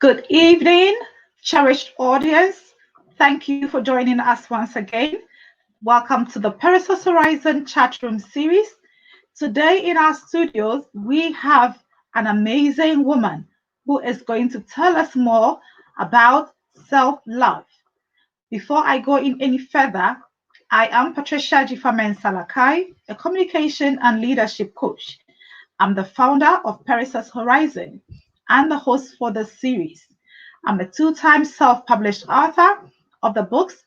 Good evening, cherished audience. Thank you for joining us once again. Welcome to the Perissos Horizon Chatroom series. Today in our studios, we have an amazing woman who is going to tell us more about self love. Before I go in any further, I am Patricia D Mensah-Larkai, a communication and leadership coach. I'm the founder of Perissos Horizon and the host for the series. I'm a two-time self-published author of the books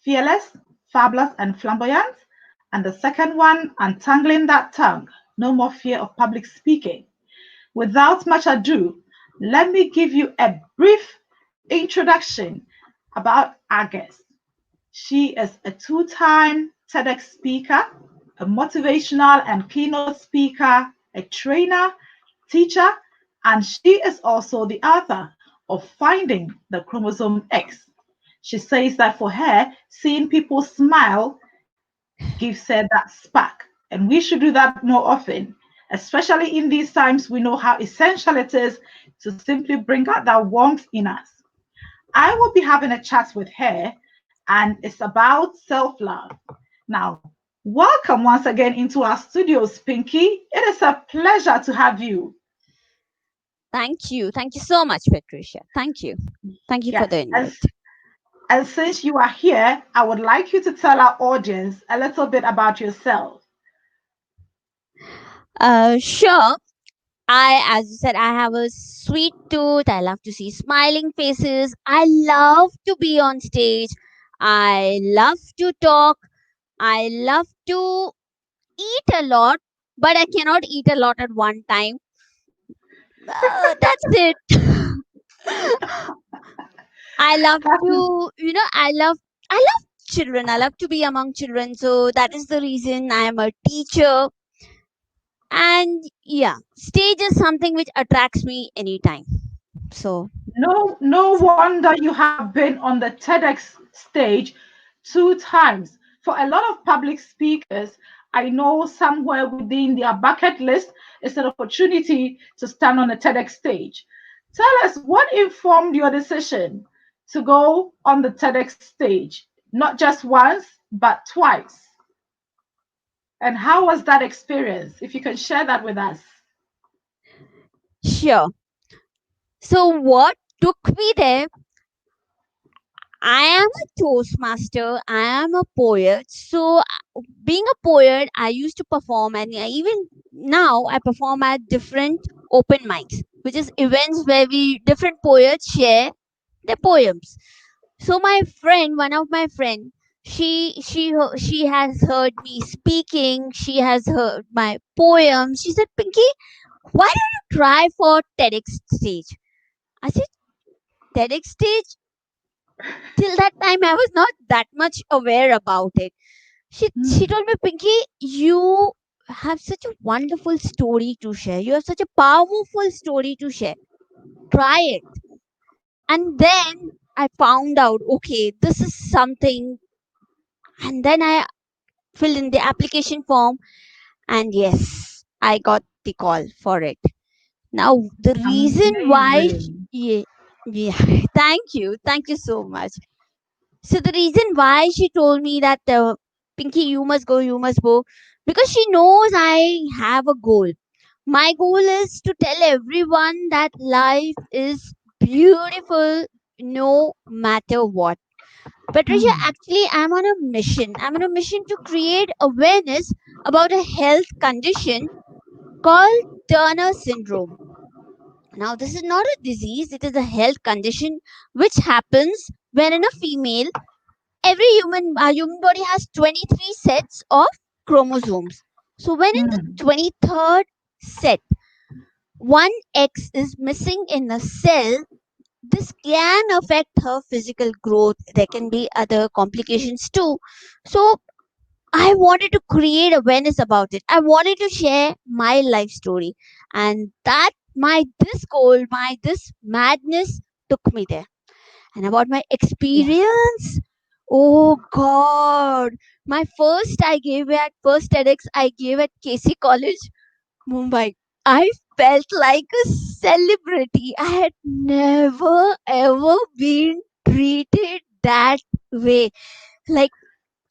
Fearless, Fabulous, and Flamboyant, and the second one, Untangling That Tongue, No More Fear of Public Speaking. Without much ado, let me give you a brief introduction about our guest. She is a two-time TEDx speaker, a motivational and keynote speaker, a trainer, teacher, and she is also the author of Finding the Chromosome X. She says that for her, seeing people smile gives her that spark. And we should do that more often, especially in these times. We know how essential it is to simply bring out that warmth in us. I will be having a chat with her, and it's about self love. Now, welcome once again into our studios, Pinky. It is a pleasure to have you. Thank you. Thank you so much, Patricia. Thank you. Thank you for Yes, the invite. and since you are here, I would like you to tell our audience a little bit about yourself. Sure. As you said, I have a sweet tooth. I love to see smiling faces. I love to be on stage. I love to talk. I love to eat a lot, but I cannot eat a lot at one time. That's it. I love That is to, I love children. I love to be among children. So that is the reason I am a teacher. And yeah, stage is something which attracts me anytime. So no wonder you have been on the TEDx stage two times. For a lot of public speakers, I know somewhere within their bucket list is an opportunity to stand on a TEDx stage. Tell us what informed your decision to go on the TEDx stage, not just once, but twice. And how was that experience? If you can share that with us. sure. So what took me there? I am a toastmaster. I am a poet. So being a poet, I used to perform, and even now I perform at different open mics, which is events where we different poets share their poems. So my friend, one of my friend, she has heard me speaking. She has heard my poems. She said, "Pinky, why don't you try for TEDx stage?" I said, "TEDx stage." Till that time, I was not that much aware about it. She Hmm. told me, "Pinky, you have such a wonderful story to share. You have such a powerful story to share. Try it." And then I found out, okay, this is something. And then I filled in the application form, and yes, I got the call for it. Now the reason why, Amazing. yeah, yeah, thank you so much. So the reason why she told me that, Pinky, you must go, because she knows I have a goal. My goal is to tell everyone that life is beautiful no matter what. Patricia, Hmm. actually, I'm on a mission. I'm on a mission to create awareness about a health condition called Turner syndrome. Now, this is not a disease, it is a health condition which happens when in a female, every human body has 23 sets of chromosomes. So, when in the Hmm. 23rd set, one X is missing in a cell, this can affect her physical growth. There can be other complications too. So, I wanted to create awareness about it. I wanted to share my life story. And that my this goal, my this madness took me there. And about my Yes. experience, oh God. My first TEDx I gave at KC College, Mumbai. I felt like a celebrity. I had never ever been treated that way. Like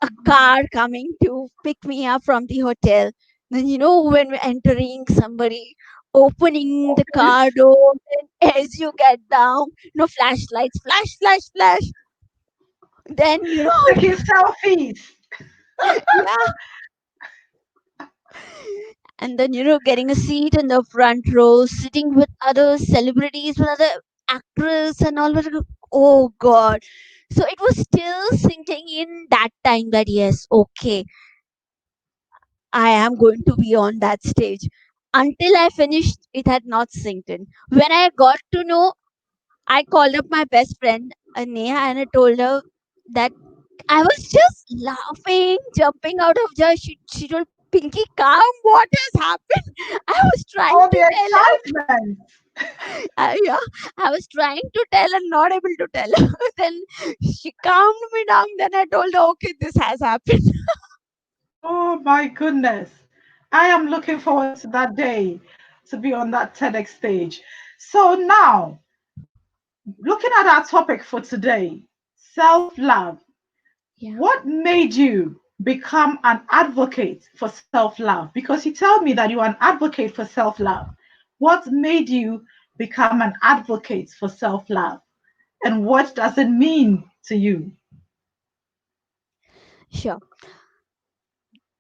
a car coming to pick me up from the hotel. Then, when we're entering, somebody opening the car door, and as you get down, flashlights, flash, flash, flash. Then, Taking selfies. yeah. And then, getting a seat in the front row, sitting with other celebrities, with other actors and all that. Oh, God. So it was still sinking in that time that, yes, okay, I am going to be on that stage. Until I finished, it had not synced in. When I got to know, I called up my best friend, Neha, and I told her that I was just laughing, jumping out of joy. She told, Pinky, calm, what has happened? I was trying All to the tell her. excitement. Yeah, I was trying to tell her, not able to tell her. Then she calmed me down. Then I told her, okay, this has happened. Oh my goodness. I am looking forward to that day to be on that TEDx stage. So now, looking at our topic for today, self-love. Yeah, What made you become an advocate for self-love? Because you tell me that you are an advocate for self-love. What made you become an advocate for self-love? And what does it mean to you? sure.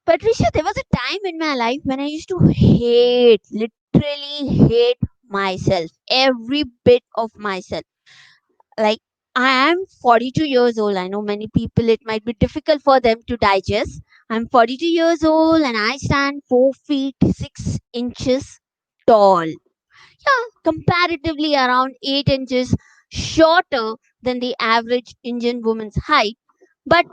Patricia, there was a time in my life when I used to hate, literally hate myself, every bit of myself. Like, I am 42 years old. I know many people, it might be difficult for them to digest. I'm 42 years old and I stand 4 feet 6 inches tall. Yeah, comparatively around 8 inches shorter than the average Indian woman's height. But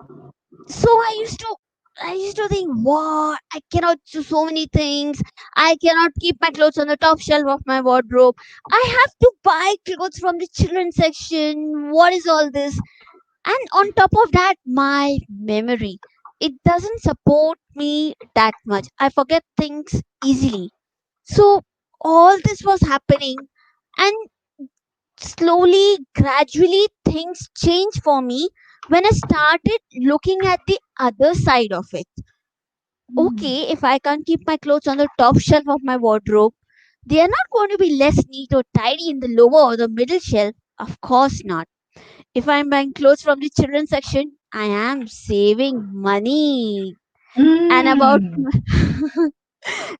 so I used to think, what? I cannot do so many things. I cannot keep my clothes on the top shelf of my wardrobe. I have to buy clothes from the children's section. What is all this? And on top of that, my memory. It doesn't support me that much. I forget things easily. So all this was happening, and slowly, gradually, things changed for me when I started looking at the other side of it. Mm. Okay, if I can't keep my clothes on the top shelf of my wardrobe, they are not going to be less neat or tidy in the lower or the middle shelf. Of course not. If I'm buying clothes from the children's section, I am saving money. And about Mm.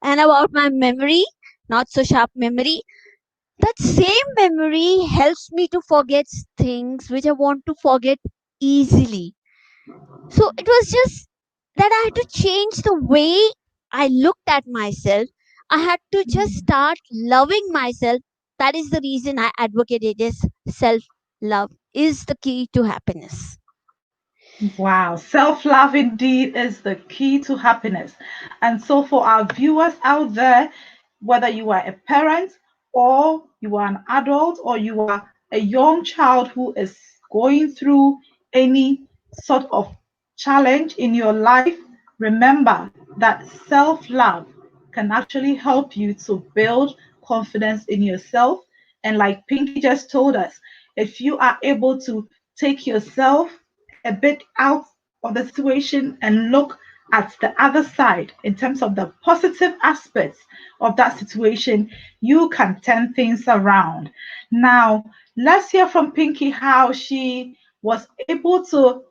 and about my memory, not so sharp memory, that same memory helps me to forget things which I want to forget easily. So it was just that I had to change the way I looked at myself. I had to just start loving myself. That is the reason I advocated this. Self love is the key to happiness. Wow, self love indeed is the key to happiness. And so, for our viewers out there, whether you are a parent or you are an adult or you are a young child who is going through any sort of challenge in your life, remember that self love can actually help you to build confidence in yourself. And like Pinky just told us, if you are able to take yourself a bit out of the situation and look at the other side in terms of the positive aspects of that situation, you can turn things around. Now, let's hear from Pinky how she was able to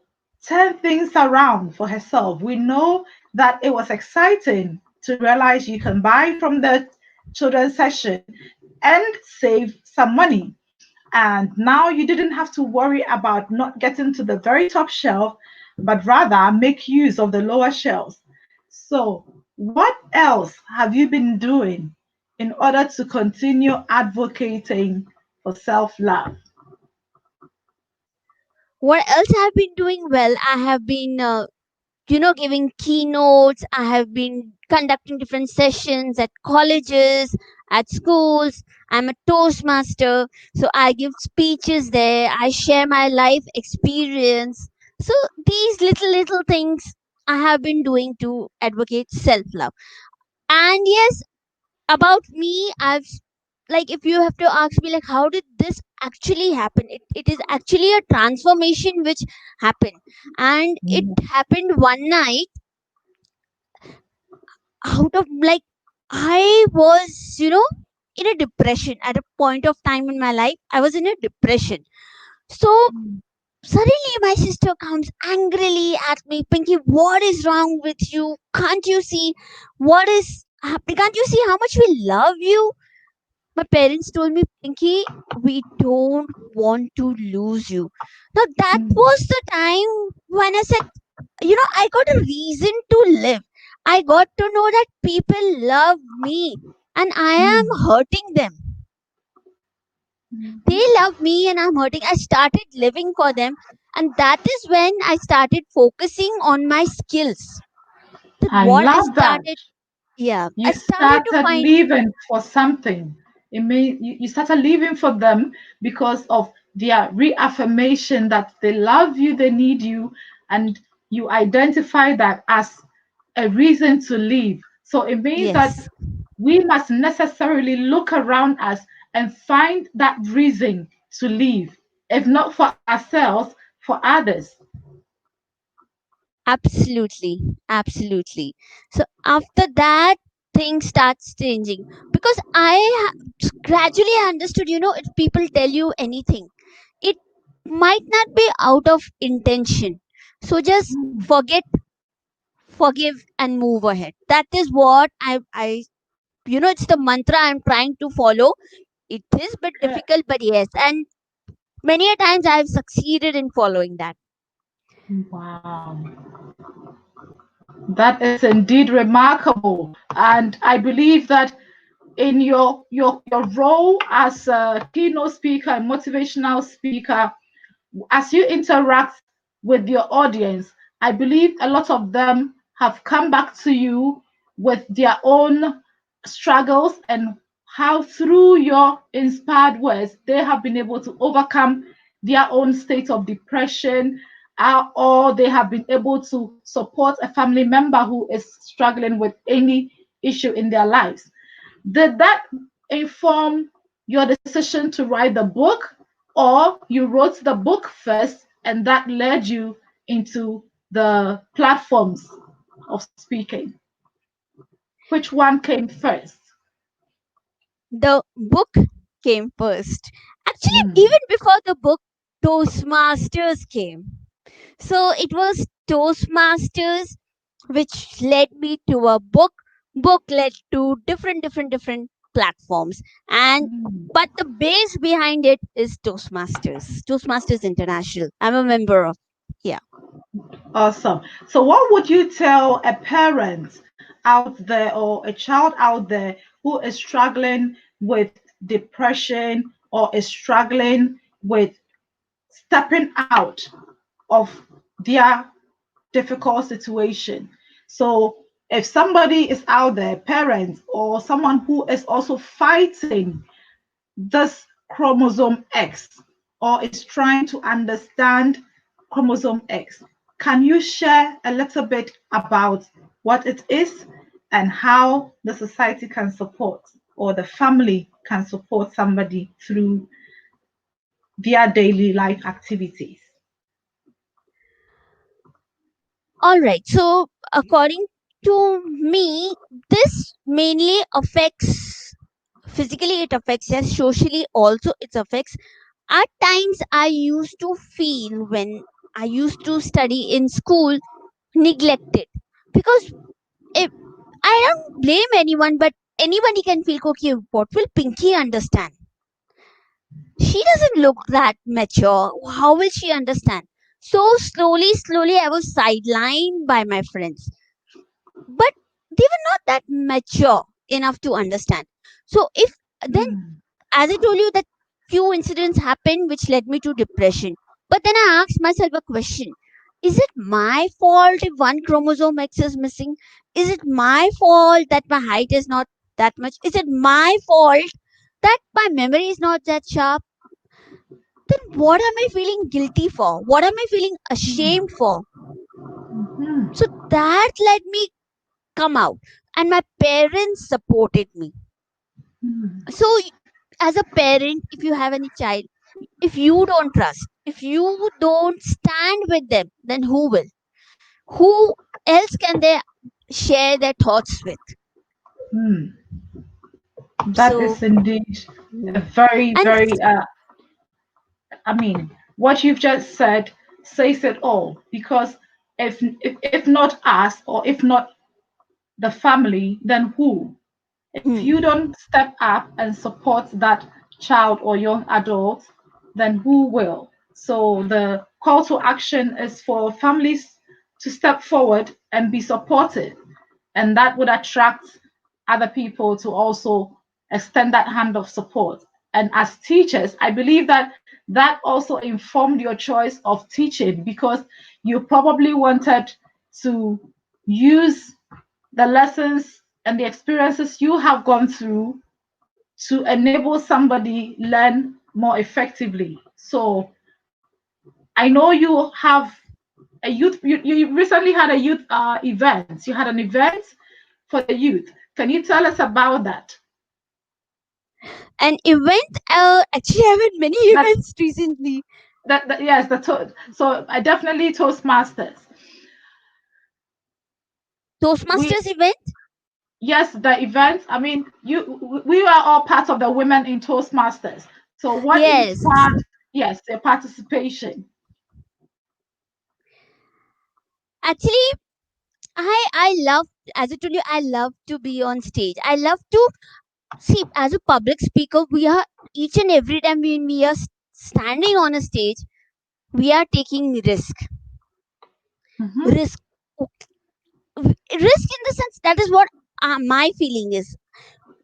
turn things around for herself. We know that it was exciting to realize you can buy from the children's session and save some money. And now you didn't have to worry about not getting to the very top shelf, but rather make use of the lower shelves. So, what else have you been doing in order to continue advocating for self love? What else I have been doing? Well, I have been giving keynotes. I have been conducting different sessions at colleges, at schools. I'm a toastmaster, so I give speeches there. I share my life experience. So these little things I have been doing to advocate self love. And yes, about me, I've like if you have to ask me like how did this actually happen, it is actually a transformation which happened. And it Mm, happened one night, out of like, I was, in a depression at a point of time in my life. I was in a depression. So mm, suddenly my sister comes angrily at me, Pinky, what is wrong with you? Can't you see what is happening? Can't you see how much we love you? My parents told me, Pinky, we don't want to lose you. Now that mm, was the time when I said, I got a reason to live. I got to know that people love me and I am mm, hurting them. They mhm. love me and I'm hurting. I started living for them. And that is when I started focusing on my skills. That I what I love that. started, yeah, I You started to started find, living for something. It means you started living for them because of their reaffirmation that they love you, they need you, and you identify that as a reason to live. So it means that yes. we must necessarily look around us and find that reason to live, if not for ourselves, for others. Absolutely, absolutely. So after that, things starts changing because gradually understood. If people tell you anything, it might not be out of intention. So just Mm, forget, forgive, and move ahead. That is what it's the mantra I'm trying to follow. It is a bit correct. difficult, but yes, and many a times I've succeeded in following that. Wow. That is indeed remarkable. And I believe that in your role as a keynote speaker and motivational speaker, as you interact with your audience, I believe a lot of them have come back to you with their own struggles and how through your inspired words they have been able to overcome their own state of depression, or they have been able to support a family member who is struggling with any issue in their lives. Did that inform your decision to write the book, or you wrote the book first and that led you into the platforms of speaking? Which one came first? The book came first. Actually, Mm, even before the book, Toastmasters came. So it was Toastmasters which led me to a book. Book led to different platforms. And mm. but the base behind it is Toastmasters International. I'm a member of. Yeah. Awesome. So, what would you tell a parent out there or a child out there who is struggling with depression or is struggling with stepping out of their difficult situation? So, if somebody is out there, parents or someone who is also fighting this chromosome X or is trying to understand chromosome X, can you share a little bit about what it is and how the society can support or the family can support somebody through their daily life activities? All right. So according to me, this mainly affects physically, it affects us. Socially also it affects. At times I used to feel, when I used to study in school, neglected, because if I don't blame anyone, but anybody can feel, okay, what will Pinky understand? She doesn't look that mature. How will she understand? So slowly, I was sidelined by my friends, but they were not that mature enough to understand. So if then, Mm, as I told you, that few incidents happened which led me to depression. But then I asked myself a question: is it my fault if one chromosome X is missing? Is it my fault that my height is not that much? Is it my fault that my memory is not that sharp? Then what am I feeling guilty for? What am I feeling ashamed for? So mhm, that led me come out, and my parents supported me. mm, So as a parent, if you have any child, if you don't trust, if you don't stand with them, then who will? Who else can they share their thoughts with? Hmm. That So, is indeed a mm, very, and very, I mean, what you've just said says it all. Because if not us, or if not the family, then who? If you mm, don't step up and support that child or young adult, then who will? So the call to action is for families to step forward and be supported, and that would attract other people to also extend that hand of support. And as teachers, I believe that that also informed your choice of teaching, because you probably wanted to use the lessons and the experiences you have gone through to enable somebody learn more effectively. So I know you have a youth, you recently had a youth event. You had an event for the youth. Can you tell us about that? an event, actually, I've had many That events recently. yes, so I definitely Toastmasters. We Toastmasters event? Yes, the event. I mean, we are all part of the women in Toastmasters. So what Yes. inspired, yes, their participation? Actually, I love, as I told you, I love to be on stage. I love to see, as a public speaker, we are, each and every time when we are standing on a stage, we are taking risk. Hmm. Risk, risk in the sense, that is what my feeling is.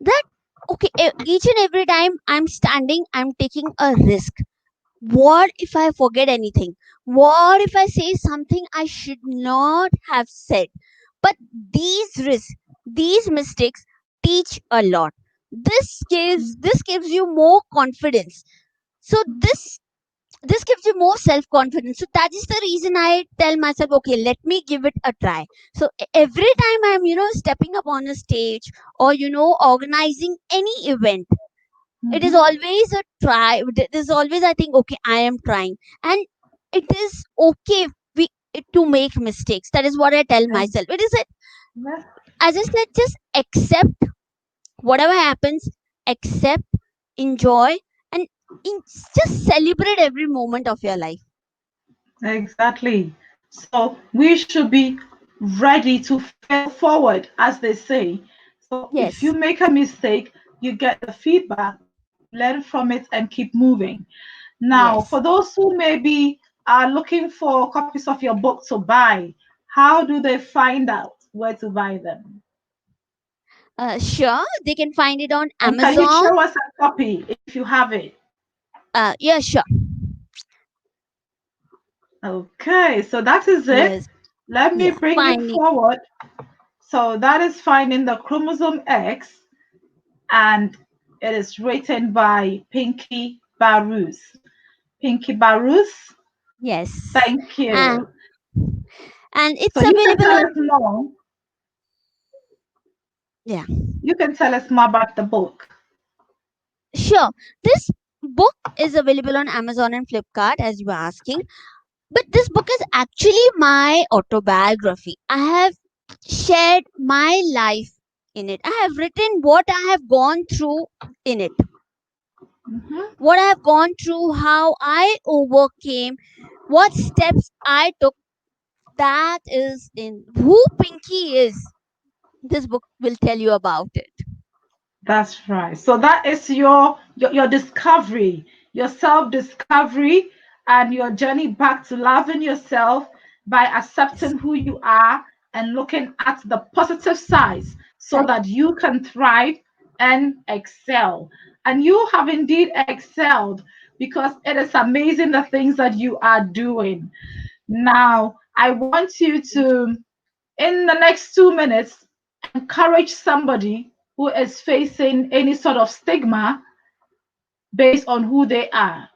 That okay, each and every time I'm standing, I'm taking a risk. What if I forget anything? What if I say something I should not have said? But these risks, these mistakes teach a lot. This gives you more confidence. So this gives you more self confidence. So that is the reason I tell myself, okay, let me give it a try. So every time I'm, stepping up on a stage, or organizing any event, it is Hmm. always a try. It is always, I think, okay, I am trying, and it is okay to make mistakes. That is what I tell myself. It is, as I said, just accept whatever happens, accept, enjoy, and just celebrate every moment of your life. Exactly. So we should be ready to fail forward, as they say. So if you Yes. make a mistake, you get the feedback, learn from it, and keep moving. Now, Yes. for those who maybe are looking for copies of your book to buy, how do they find out where to buy them? Sure, they can find it on And can you Amazon. show us a copy if you have it? Yeah, sure. Okay, so that is it. Yes. Let me Yeah. bring it Finding. forward. So that is Finding the Chromosome X, and it is written by Pinky Bahroos. Pinky Bahroos, Yes. thank you. And and So it's you can available tell on. us more. Yeah. You can tell us more about the book. Sure. This book is available on Amazon and Flipkart, as you were asking. But this book is actually my autobiography. I have shared my life in it. I have written what I have gone through in it. Mhm. What I have gone through, how I overcame, what steps I took. That is in who Pinky is. This book will tell you about it. That's right. So that is your discovery, your self-discovery, and your journey back to loving yourself by Yes. accepting who you are and looking at the positive sides so Right. that you can thrive and excel. And you have indeed excelled, because it is amazing the things that you are doing. Now, I want you to, in the next 2 minutes, encourage somebody who is facing any sort of stigma based on who they are.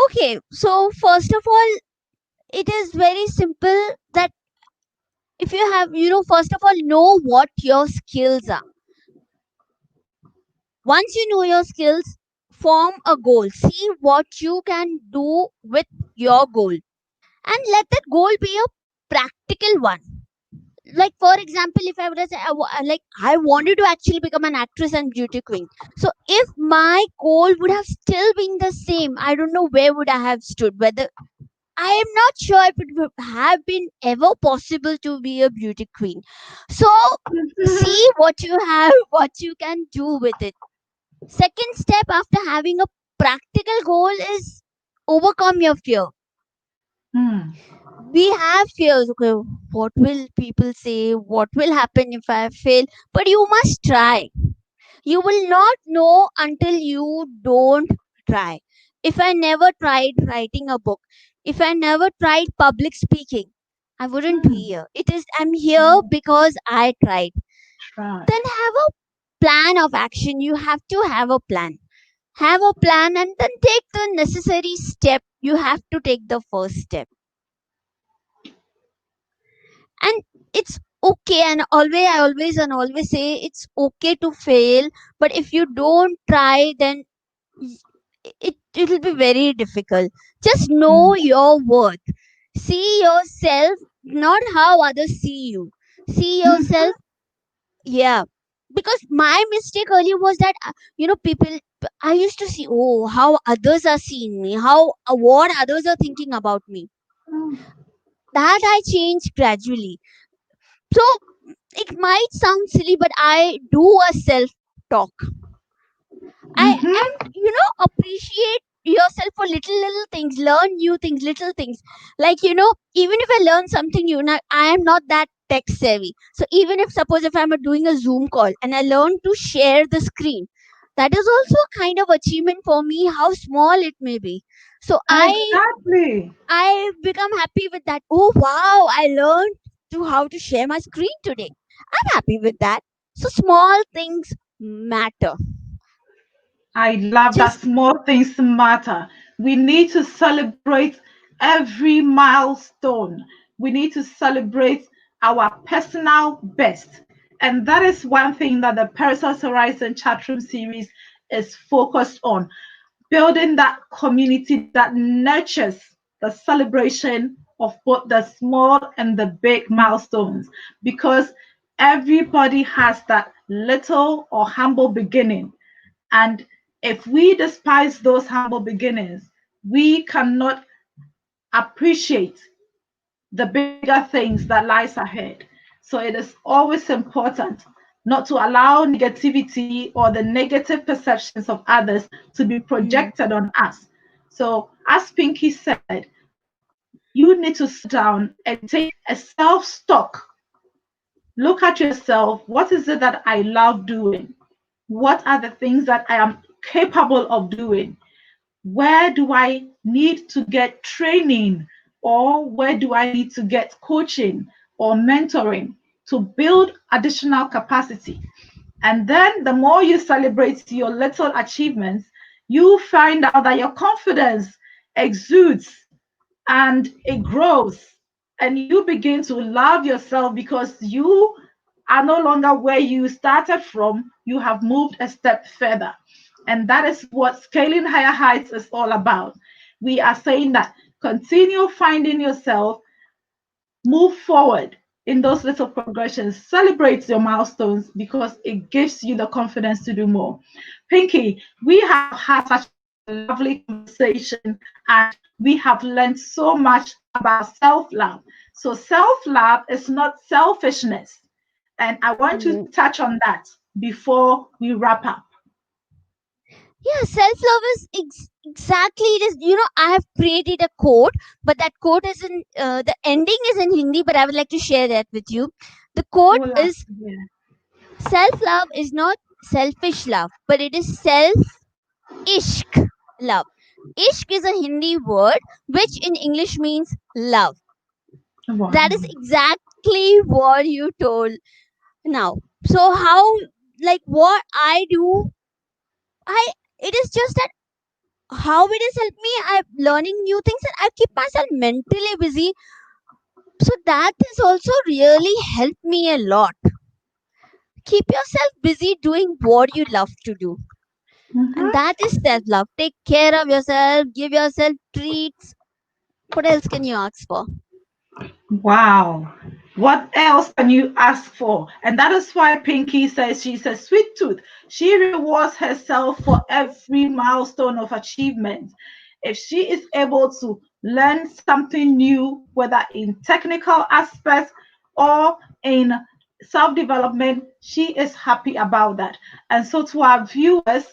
Okay, so first of all, it is very simple that if you have, first of all, know what your skills are. Once you know your skills, form a goal. See what you can do with your goal, and let that goal be a practical one. Like for example, if I would say like I wanted to actually become an actress and beauty queen, so if my goal would have still been the same, I don't know where would I have stood. Whether I am not sure if it would have been ever possible to be a beauty queen. So see what you have, what you can do with it. Second step after having a practical goal is overcome your fear. Hmm. We have fears. Okay, what will people say? What will happen if I fail? But you must try. You will not know until you don't try. If I never tried writing a book, if I never tried public speaking, I wouldn't be Hmm. here. It is I'm here because I tried. Try. Then have a plan of action. You have to have a plan. Have a plan and then take the necessary step. You have to take the first step. And it's okay, and always say it's okay to fail, but if you don't try, then it'll be very difficult. Just know Hmm. your worth. See yourself, not how others see you. See yourself. Yeah, because my mistake earlier was that people, I used to see, oh, how others are seeing me, how what others are thinking about me. Hmm. That I changed gradually. So it might sound silly, but I do a self talk. I Mm-hmm. and appreciate yourself for little things, learn new things, little things. Like even if I learn something new, now I am not that tech savvy. So even if suppose if I'm doing a Zoom call and I learn to share the screen, that is also a kind of achievement for me, how small it may be. So Exactly. I become happy with that. Oh wow, I learned to how to share my screen today. I'm happy with that. So small things matter. I love that Just small things matter. We need to celebrate every milestone. We need to celebrate our personal best. And that is one thing that the Perissos Horizon Chatroom series is focused on, building that community that nurtures the celebration of both the small and the big milestones, because everybody has that little or humble beginning. And if we despise those humble beginnings, we cannot appreciate the bigger things that lies ahead. So it is always important not to allow negativity or the negative perceptions of others to be mm, projected on us. So as Pinky said, you need to sit down and take a self-stock. Look at yourself. What is it that I love doing? What are the things that I am capable of doing? Where do I need to get training, or where do I need to get coaching or mentoring to build additional capacity? And then the more you celebrate your little achievements, you find out that your confidence exudes and it grows, and you begin to love yourself because you are no longer where you started from. You have moved a step further, and that is what scaling higher heights is all about. We are saying that continue finding yourself, move forward in those little progressions, celebrate your milestones because it gives you the confidence to do more. Pinky, we have had such a lovely conversation and we have learned so much about self-love. So self-love is not selfishness, and I want to mm. touch on that before we wrap up. Yeah, self love is exactly it is. I have created a quote, but that quote is in the ending is in Hindi, but I would like to share that with you. The quote Hola. is, Yeah. self love is not selfish love, but it is self ishq love. Ishq is a Hindi word which in English means love. That is Wow. exactly what you told now. So how, like what I do, I it is just that how it has helped me. I'm learning new things and I keep myself mentally busy. So that has also really helped me a lot. Keep yourself busy doing what you love to do. And Mhm. that is self love. Take care of yourself, give yourself treats. What else can you ask for? Wow. What else can you ask for? And that is why Pinky says she's a sweet tooth. She rewards herself for every milestone of achievement. If she is able to learn something new, whether in technical aspects or in self development, she is happy about that. And so, to our viewers,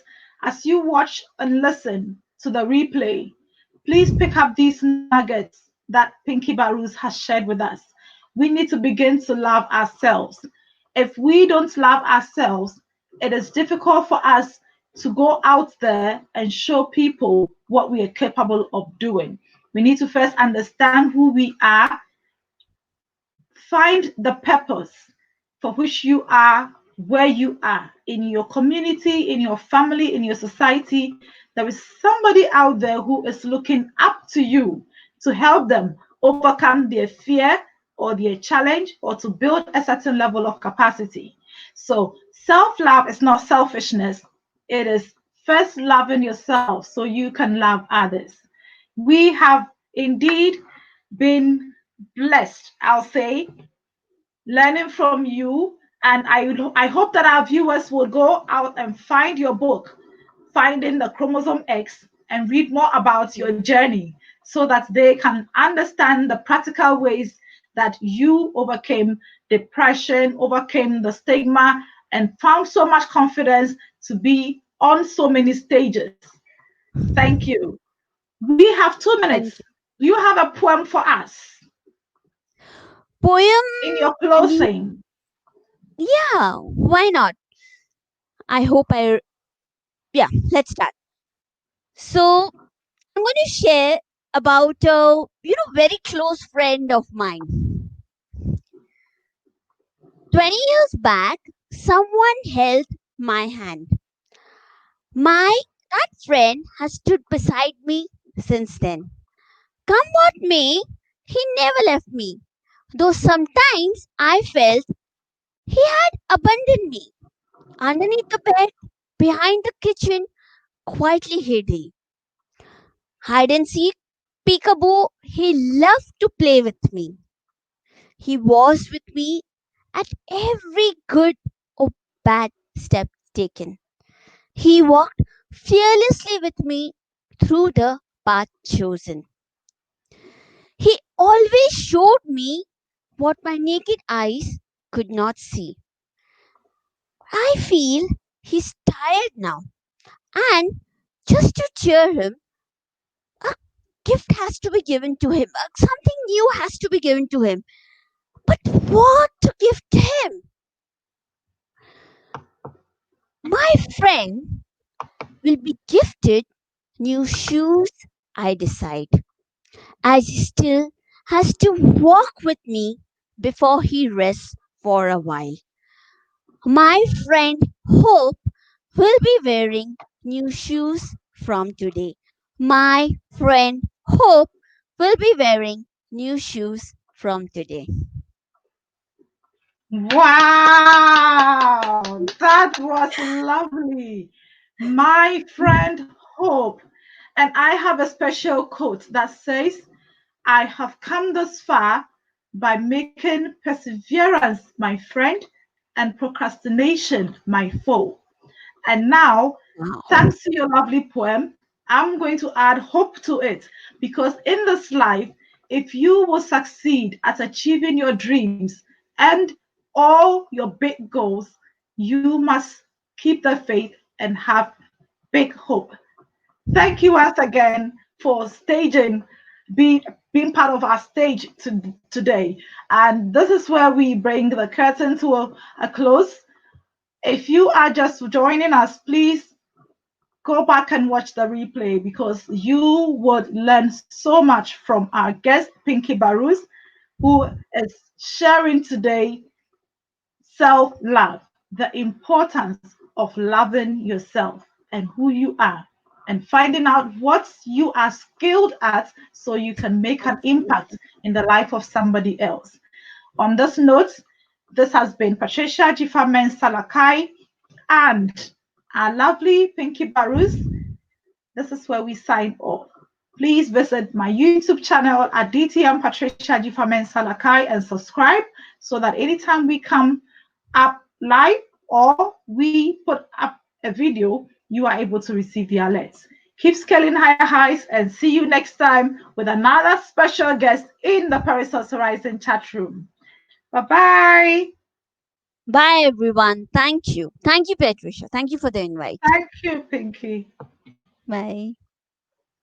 as you watch and listen to the replay, please pick up these nuggets that Pinky Bahroos has shared with us. We need to begin to love ourselves. If we don't love ourselves, it is difficult for us to go out there and show people what we are capable of doing. We need to first understand who we are, find the purpose for which you are where you are in your community, in your family, in your society. There is somebody out there who is looking up to you to help them overcome their fear or their challenge or to build a certain level of capacity. So, self love is not selfishness, it is first loving yourself so you can love others. We have indeed been blessed, I'll say, learning from you. And I hope that our viewers will go out and find your book, Finding the Chromosome X, and read more about your journey so that they can understand the practical ways that you overcame depression, overcame the stigma, and found so much confidence to be on so many stages. Thank you. We have 2 minutes. Thank you. Do you have a poem for us Poem? in your Ye- closing? Yeah, why not? I hope I. Yeah, let's start. So, I'm going to share about very close friend of mine. 20 years back, someone held my hand. My that friend has stood beside me since then. Come what may, he never left me. Though sometimes I felt he had abandoned me. Underneath the bed, behind the kitchen, quietly hidden. Hide and seek, peekaboo, he loved to play with me. He was with me at every good or bad step taken. He walked fearlessly with me through the path chosen. He always showed me what my naked eyes could not see. I feel he's tired now, and just to cheer him, a gift has to be given to him. Something new has to be given to him. But what to give to him? My friend will be gifted new shoes, I decide, as he still has to walk with me before he rests for a while. My friend Hope will be wearing new shoes from today. My friend Hope will be wearing new shoes from today. Wow, that was lovely. My friend Hope. And I have a special quote that says, I have come this far by making perseverance my friend and procrastination my foe. And now, Wow. thanks to your lovely poem, I'm going to add hope to it because in this life, if you will succeed at achieving your dreams and all your big goals, you must keep the faith and have big hope. Thank you once again for staging, being being part of our stage today. And this is where we bring the curtain to a close. If you are just joining us, please go back and watch the replay because you would learn so much from our guest, Pinky Bahroos, who is sharing today self love, the importance of loving yourself and who you are, and finding out what you are skilled at so you can make an impact in the life of somebody else. On this note, This has been Patricia D Mensah-Larkai and our lovely Pinky Bahroos. This is where we sign off. Please visit my YouTube channel at DTM Patricia D Mensah-Larkai and subscribe so that anytime we come up live or we put up a video, you are able to receive the alerts. Keep scaling higher highs and see you next time with another special guest in the Perissos Horizon chat room. Bye-bye. Bye, everyone. Thank you. Thank you, Patricia. Thank you for the invite. Thank you, Pinky. Bye.